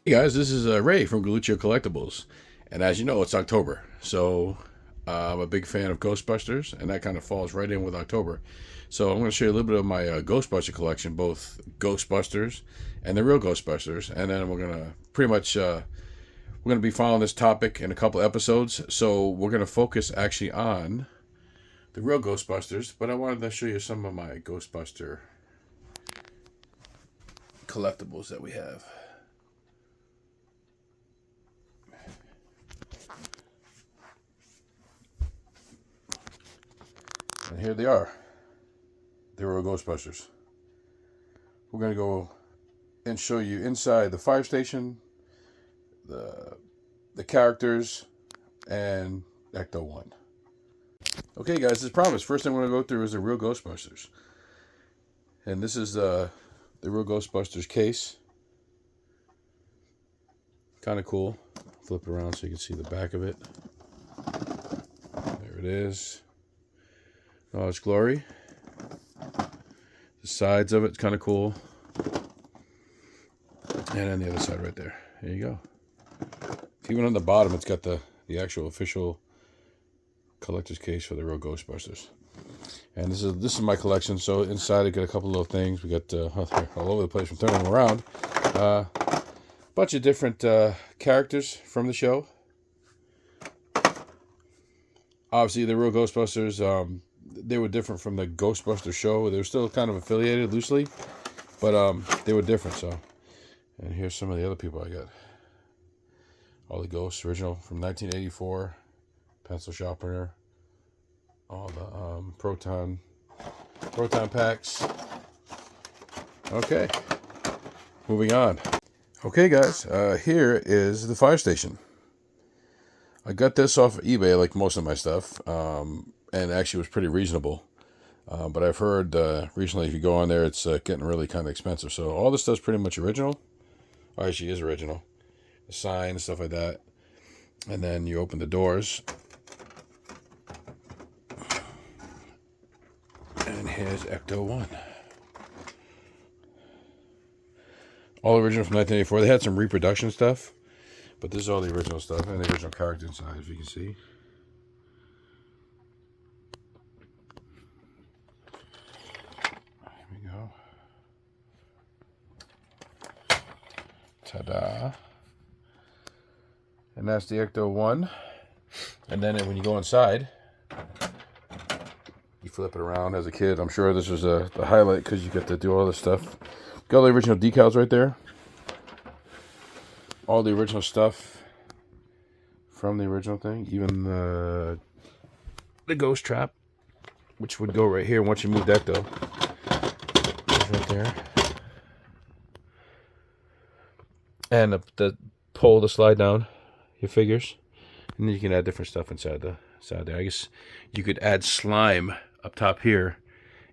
Hey guys, this is Ray from Galuccio Collectibles, and as you know, it's October, so I'm a big fan of Ghostbusters, and that kind of falls right in with October. So I'm going to show you a little bit of my Ghostbuster collection, both Ghostbusters and the real Ghostbusters, and then we're going to pretty much we're going to be following this topic in a couple episodes. So we're going to focus actually on the real Ghostbusters, but I wanted to show you some of my Ghostbuster collectibles that we have. And here they are. They were Ghostbusters. We're going to go and show you inside the fire station, the characters, and Ecto-1. Okay guys, as promised, first thing we're going to go through is the real Ghostbusters. And this is the real Ghostbusters case. Kind of cool. Flip it around so you can see the back of it. There it is. Oh, it's glory. The sides of it's kind of cool. And on the other side right there. There you go. Even on the bottom, it's got the actual official collector's case for the real Ghostbusters. And this is my collection. So inside I got a couple little things. We got all over the place from turning them around. Bunch of different characters from the show. Obviously, the real Ghostbusters, they were different from the Ghostbusters show. They were still kind of affiliated loosely, but they were different. So, and here's some of the other people I got. All the Ghosts, original from 1984, pencil sharpener, all the proton packs. Okay, moving on. Okay, guys, here is the fire station. I got this off of eBay, like most of my stuff, and actually was pretty reasonable. But I've heard recently, if you go on there, it's getting really kind of expensive. So all this stuff's pretty much original. Or actually is original. The sign and stuff like that. And then you open the doors. And here's Ecto-1. All original from 1984. They had some reproduction stuff. But this is all the original stuff and the original character inside, as you can see. Here we go. Ta-da. And that's the Ecto-1. And then when you go inside, you flip it around. As a kid, I'm sure this was the highlight because you get to do all this stuff. Got all the original decals right there. All the original stuff from the original thing. Even the ghost trap, which would go right here once you move Ecto. It's right there. And the pole to slide down your figures. And then you can add different stuff inside there. I guess you could add slime up top here,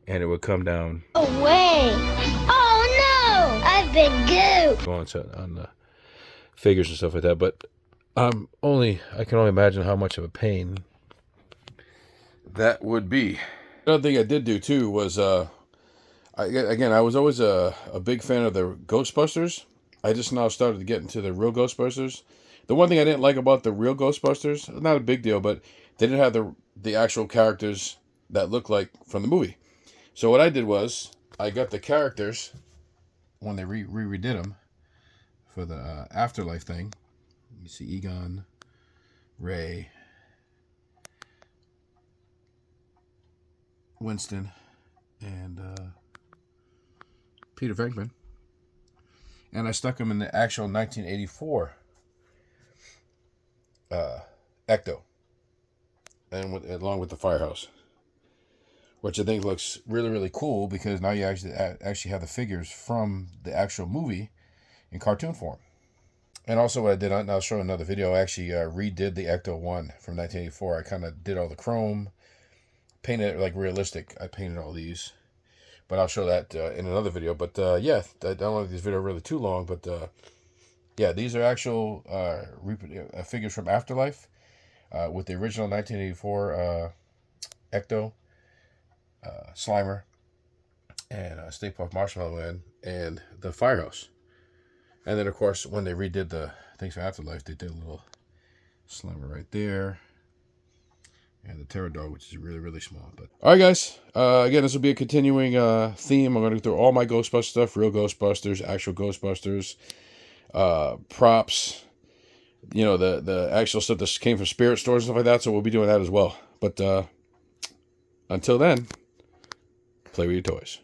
and it would come down. No way! Oh no! I've been gooped! Go on the figures and stuff like that, but I can only imagine how much of a pain that would be. Another thing I did do too was I was always a big fan of the Ghostbusters. I just now started to get into the real Ghostbusters. The one thing I didn't like about the real Ghostbusters, not a big deal, but they didn't have the actual characters that look like from the movie. So what I did was I got the characters when they redid them for the Afterlife thing. You see Egon, Ray, Winston, and Peter Venkman. And I stuck them in the actual 1984 Ecto, and along with the firehouse, which I think looks really, really cool because now you actually have the figures from the actual movie in cartoon form. And also what I did, and I'll show another video, I actually redid the Ecto-1 from 1984. I kind of did all the chrome, painted it like realistic. I painted all these, but I'll show that in another video. But yeah, I don't want this video really too long, but yeah, these are actual figures from Afterlife with the original 1984 Ecto Slimer, and Stay Puft Marshmallow Man, and the Firehouse. And then, of course, when they redid the things for Afterlife, they did a little Slimer right there. And the Terror Dog, which is really, really small. But all right, guys. Again, this will be a continuing theme. I'm going to go through all my Ghostbusters stuff, real Ghostbusters, actual Ghostbusters, props, the actual stuff that came from spirit stores and stuff like that. So we'll be doing that as well. But until then, play with your toys.